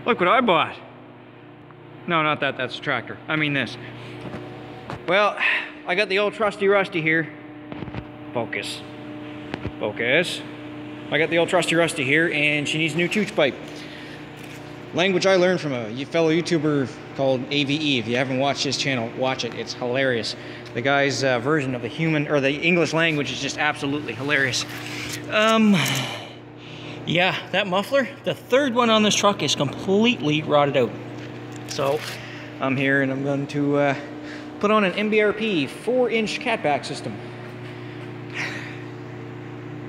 Look what I bought. No, not that, that's a tractor. I mean this. Well, I got the old trusty rusty here. Focus. Focus. I got the old trusty rusty here, and she needs a new chooch pipe. Language I learned from a fellow YouTuber called AVE. If you haven't watched his channel, watch it. It's hilarious. The guy's version of the human or the English language is just absolutely hilarious. Yeah, that muffler, the third one on this truck, is completely rotted out. So I'm here and I'm going to put on an MBRP 4-inch catback system.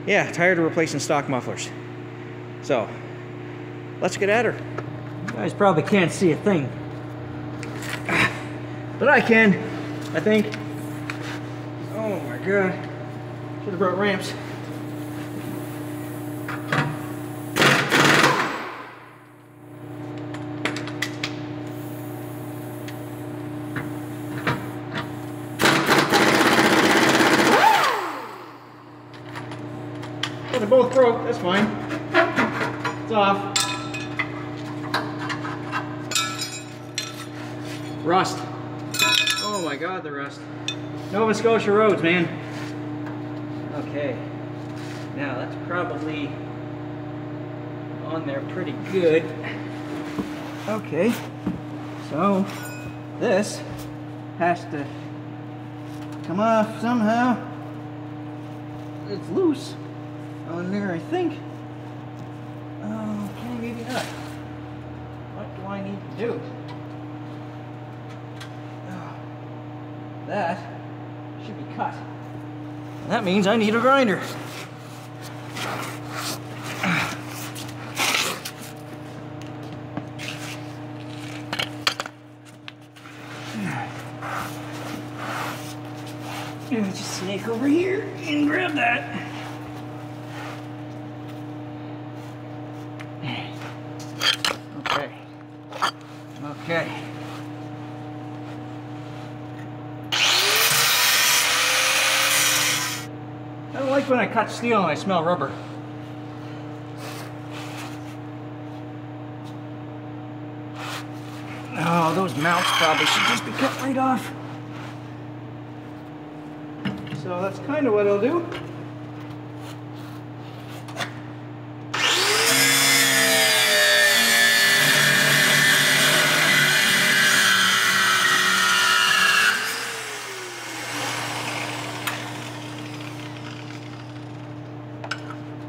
Yeah, tired of replacing stock mufflers. So let's get at her. You guys probably can't see a thing, but I can, I think. Oh my god, should have brought ramps. Well, they're both broke, that's fine. It's off. Rust. Oh my god, the rust. Nova Scotia roads, man. Okay. Now that's probably on there pretty good. Okay. So this has to come off somehow. It's loose on there, I think. Okay, maybe not. What do I need to do? That should be cut. That means I need a grinder. Just snake over here and grab that. Okay. Okay. I don't like when I cut steel and I smell rubber. Oh, those mounts probably should just be cut right off. So that's kind of what I'll do.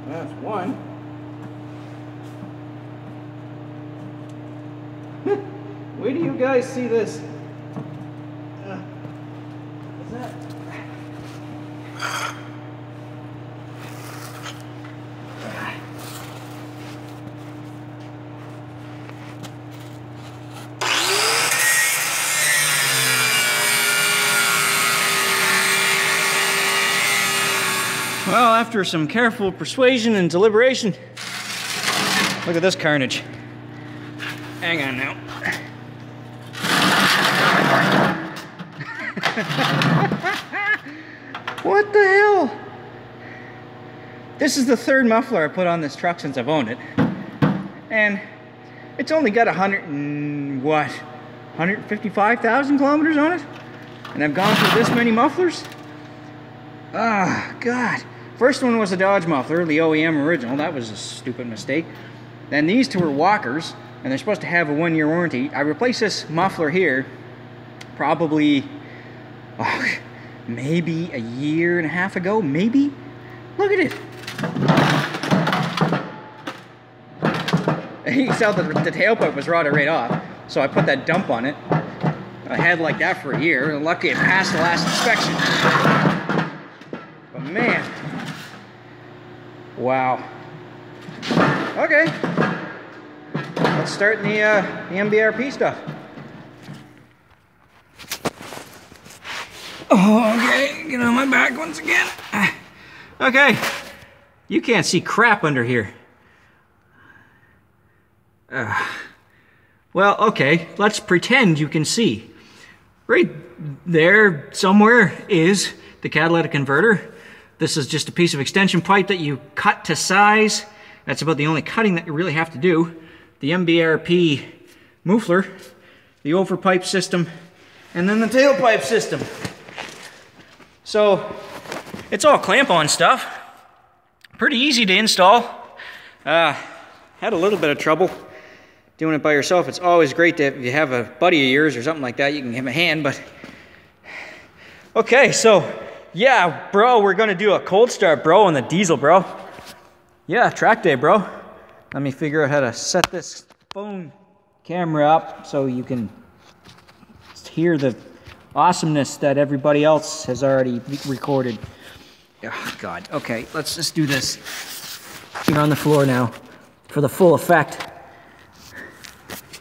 That's one. Where do you guys see this? What's that? Well, after some careful persuasion and deliberation, look at this carnage. Hang on now. What the hell? This is the third muffler I put on this truck since I've owned it. And it's only got 155,000 kilometers on it? And I've gone through this many mufflers? Ah, God. First one was a Dodge muffler, the OEM original. That was a stupid mistake. Then these two were walkers, and they're supposed to have a 1-year warranty. I replaced this muffler here probably, maybe a year and a half ago, maybe? Look at it. You can tell that the tailpipe was rotted right off, so I put that dump on it. I had like that for a year, and luckily it passed the last inspection. But man, wow. Okay, let's start the MBRP stuff. Okay, get on my back once again. Okay, you can't see crap under here. Well, okay, let's pretend you can see. Right there somewhere is the catalytic converter. This is just a piece of extension pipe that you cut to size. That's about the only cutting that you really have to do. the MBRP muffler, the overpipe system, and then the tailpipe system. So it's all clamp-on stuff. Pretty easy to install. Had a little bit of trouble doing it by yourself. It's always great to, if you have a buddy of yours or something like that, you can give him a hand, but... Okay, so, yeah, bro, we're gonna do a cold start, bro, on the diesel, bro. Yeah, track day, bro. Let me figure out how to set this phone camera up so you can hear the awesomeness that everybody else has already recorded. Oh, God. Okay, let's just do this. You're on the floor now for the full effect.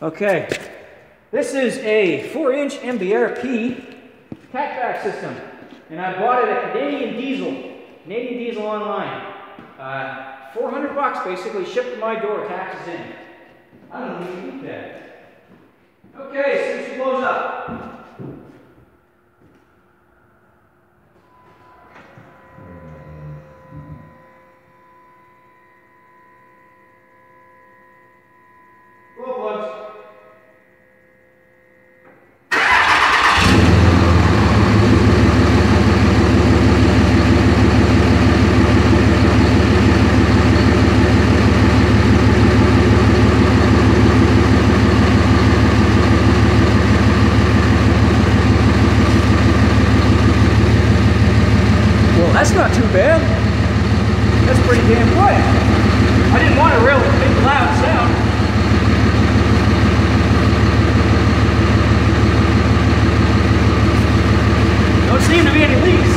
Okay, this is a 4-inch MBRP Catback system, and I bought it at Canadian Diesel online. 400 bucks basically, shipped to my door, taxes in. I don't even need that. Okay, so she blows up. That's not too bad. That's pretty damn quiet. I didn't want a real big loud sound. Don't seem to be any leaks.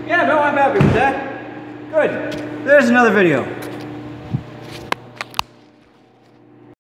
Yeah, no, I'm happy with that. Good. There's another video.